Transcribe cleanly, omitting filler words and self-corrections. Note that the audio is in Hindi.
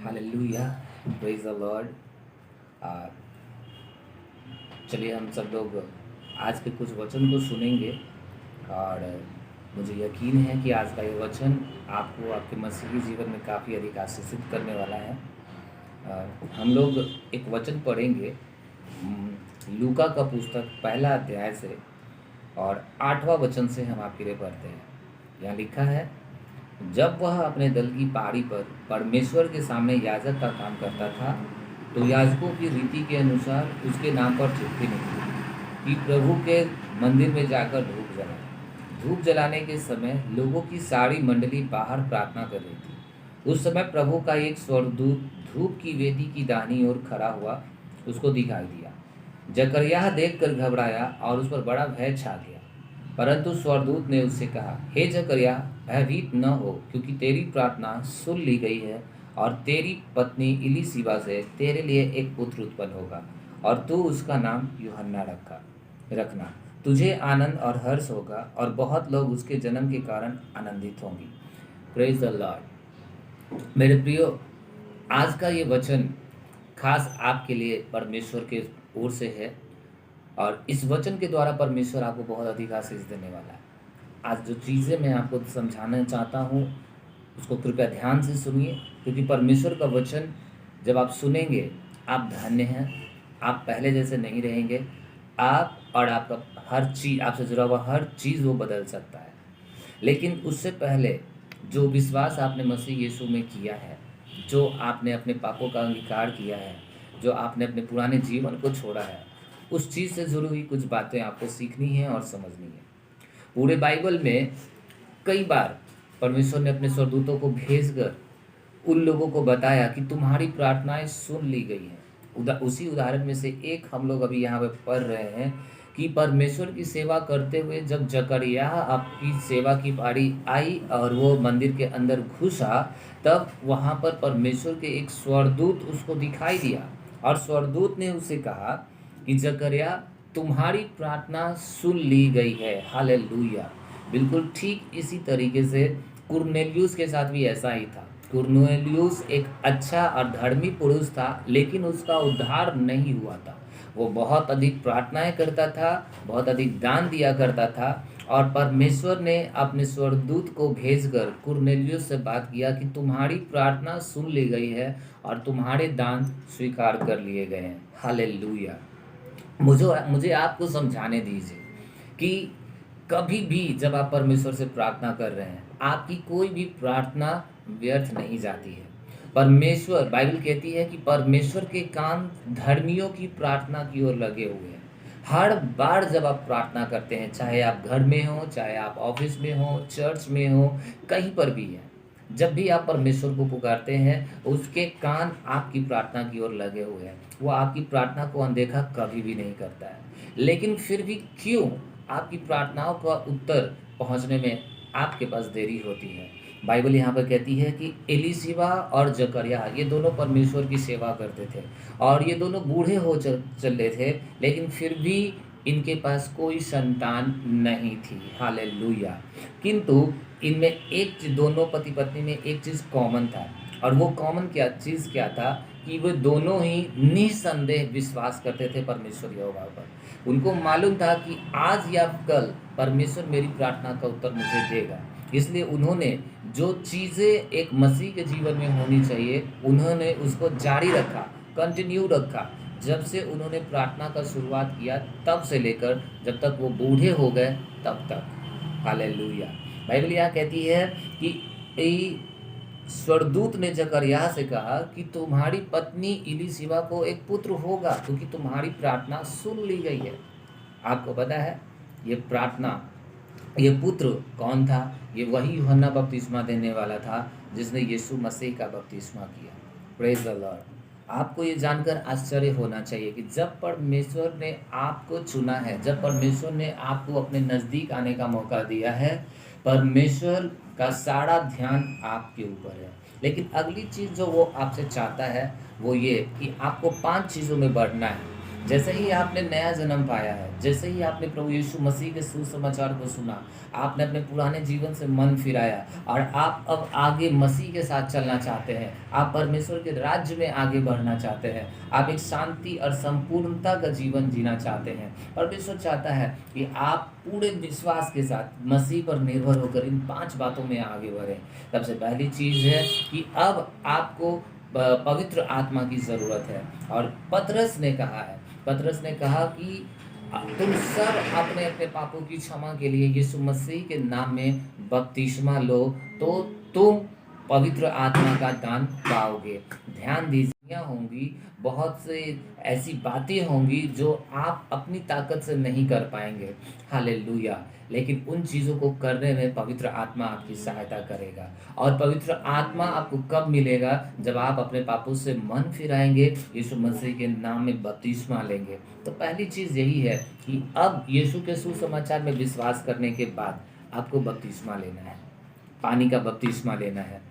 Hallelujah, praise the Lord. चलिए हम सब लोग आज के कुछ वचन को सुनेंगे और मुझे यकीन है कि आज का ये वचन आपको आपके मसीही जीवन में काफ़ी अधिक आशीषित करने वाला है। हम लोग एक वचन पढ़ेंगे लूका का पुस्तक पहला अध्याय से और 8वां वचन से हम आपके लिए पढ़ते हैं। यहाँ लिखा है, जब वह अपने दल की पहाड़ी पर परमेश्वर के सामने याजक का काम करता था तो याजकों की रीति के अनुसार उसके नाम पर चिट्ठी निकली कि प्रभु के मंदिर में जाकर धूप जलाए। धूप जलाने के समय लोगों की सारी मंडली बाहर प्रार्थना कर रही थी। उस समय प्रभु का एक स्वर्गदूत धूप की वेदी की दाहिनी ओर खड़ा हुआ उसको दिखाई दिया। जकरयाह देखकर घबराया और उस पर बड़ा भय छा गया। परंतु स्वर्गदूत ने उससे कहा, हे जकरयाह, भयभीत न हो, क्योंकि तेरी प्रार्थना सुन ली गई है और तेरी पत्नी इलीशिबा से तेरे लिए एक पुत्र उत्पन्न होगा और तू उसका नाम यूहन्ना रखना। तुझे आनंद और हर्ष होगा और बहुत लोग उसके जन्म के कारण आनंदित होंगे। Praise the Lord. मेरे प्रियो, आज का ये वचन खास आपके लिए परमेश्वर के ओर से है और इस वचन के द्वारा परमेश्वर आपको बहुत अधिक आशीष देने वाला है। आज जो चीज़ें मैं आपको समझाना चाहता हूँ उसको कृपया ध्यान से सुनिए, क्योंकि परमेश्वर का वचन जब आप सुनेंगे आप धन्य हैं। आप पहले जैसे नहीं रहेंगे। आप और आपका हर चीज़, आपसे जुड़ा हुआ हर चीज़ वो बदल सकता है। लेकिन उससे पहले जो विश्वास आपने मसीह यीशु में किया है, जो आपने अपने पापों का अंगीकार किया है, जो आपने अपने पुराने जीवन को छोड़ा है, उस चीज़ से जुड़ी हुई कुछ बातें आपको सीखनी है और समझनी है। पूरे बाइबल में कई बार परमेश्वर ने अपने स्वर्गदूतों को भेजकर उन लोगों को बताया कि तुम्हारी प्रार्थनाएं सुन ली गई हैं। उसी उदाहरण में से एक हम लोग अभी यहाँ पे पढ़ रहे हैं कि परमेश्वर की सेवा करते हुए जब जकरयाह आपकी सेवा की बारी आई और वो मंदिर के अंदर घुसा, तब वहाँ पर परमेश्वर के एक स्वर्गदूत उसको दिखाई दिया और स्वर्गदूत ने उसे कहा कि जकरयाह, तुम्हारी प्रार्थना सुन ली गई है। हालेलुया। बिल्कुल ठीक इसी तरीके से कुरनेलियुस के साथ भी ऐसा ही था। कुरनेलियुस एक अच्छा और धर्मी पुरुष था, लेकिन उसका उद्धार नहीं हुआ था। वो बहुत अधिक प्रार्थनाएं करता था, बहुत अधिक दान दिया करता था और परमेश्वर ने अपने स्वर्गदूत को भेजकर कुरनेलियुस से बात किया कि तुम्हारी प्रार्थना सुन ली गई है और तुम्हारे दान स्वीकार कर लिए गए हैं। हालेलुया। मुझे आपको समझाने दीजिए कि कभी भी जब आप परमेश्वर से प्रार्थना कर रहे हैं, आपकी कोई भी प्रार्थना व्यर्थ नहीं जाती है। परमेश्वर, बाइबल कहती है कि परमेश्वर के कान धर्मियों की प्रार्थना की ओर लगे हुए हैं। हर बार जब आप प्रार्थना करते हैं, चाहे आप घर में हो, चाहे आप ऑफिस में हो, चर्च में हो, कहीं पर भी है, जब भी आप परमेश्वर को पुकारते हैं, उसके कान आपकी प्रार्थना की ओर लगे हुए हैं। वो आपकी प्रार्थना को अनदेखा कभी भी नहीं करता है। लेकिन फिर भी क्यों आपकी प्रार्थनाओं का उत्तर पहुंचने में आपके पास देरी होती है? बाइबल यहाँ पर कहती है कि एलीशिबा और जकरयाह ये दोनों परमेश्वर की सेवा करते थे और ये दोनों बूढ़े हो चले थे, लेकिन फिर भी इनके पास कोई संतान नहीं थी। हालेलुया। किंतु इनमें एक दोनों पति पत्नी में एक चीज़ कॉमन था, और वो कॉमन क्या था कि वे दोनों ही निसंदेह विश्वास करते थे परमेश्वर यहोवा पर। उनको मालूम था कि आज या कल परमेश्वर मेरी प्रार्थना का उत्तर मुझे देगा। इसलिए उन्होंने जो चीज़ें एक मसीह के जीवन में होनी चाहिए, उन्होंने उसको जारी रखा, कंटिन्यू रखा। जब से उन्होंने प्रार्थना का शुरुआत किया, तब से लेकर जब तक वो बूढ़े हो गए, तब तक। हालेलुया। बाइबल यहाँ कहती है कि स्वर्गदूत ने जकरयाह से कहा कि तुम्हारी पत्नी इलीशिबा को एक पुत्र होगा, क्योंकि तुम्हारी प्रार्थना सुन ली गई है। आपको पता है ये प्रार्थना, ये पुत्र कौन था? ये वही यूहन्ना बपतिस्मा देने वाला था जिसने यीशु मसीह का बपतिस्मा किया। Praise the Lord. आपको ये जानकर आश्चर्य होना चाहिए कि जब परमेश्वर ने आपको चुना है, जब परमेश्वर ने आपको अपने नज़दीक आने का मौका दिया है, परमेश्वर का सारा ध्यान आपके ऊपर है। लेकिन अगली चीज़ जो वो आपसे चाहता है वो ये कि आपको 5 चीज़ों में बढ़ना है। जैसे ही आपने नया जन्म पाया है, जैसे ही आपने प्रभु यीशु मसीह के सुसमाचार को सुना, आपने अपने पुराने जीवन से मन फिराया और आप अब आगे मसीह के साथ चलना चाहते हैं, आप परमेश्वर के राज्य में आगे बढ़ना चाहते हैं, आप एक शांति और संपूर्णता का जीवन जीना चाहते हैं। परमेश्वर चाहता है कि आप पूरे विश्वास के साथ मसीह पर निर्भर होकर इन 5 बातों में आगे बढ़ें। सबसे पहली चीज़ है कि अब आपको पवित्र आत्मा की ज़रूरत है। और पतरस ने कहा कि तुम सब अपने अपने पापों की क्षमा के लिए यीशु मसीह के नाम में बपतिस्मा लो, तो तुम पवित्र आत्मा का दान पाओगे। ध्यान दीजिए, होंगी बहुत से ऐसी बातें होंगी जो आप अपनी ताकत से नहीं कर पाएंगे, हालेलुया, लेकिन उन चीज़ों को करने में पवित्र आत्मा आपकी सहायता करेगा। और पवित्र आत्मा आपको कब मिलेगा? जब आप अपने पापों से मन फिराएंगे, यीशु मसीह के नाम में बपतिस्मा लेंगे। तो पहली चीज़ यही है कि अब यीशु के सुसमाचार में विश्वास करने के बाद आपको बपतिस्मा लेना है, पानी का बपतिस्मा लेना है।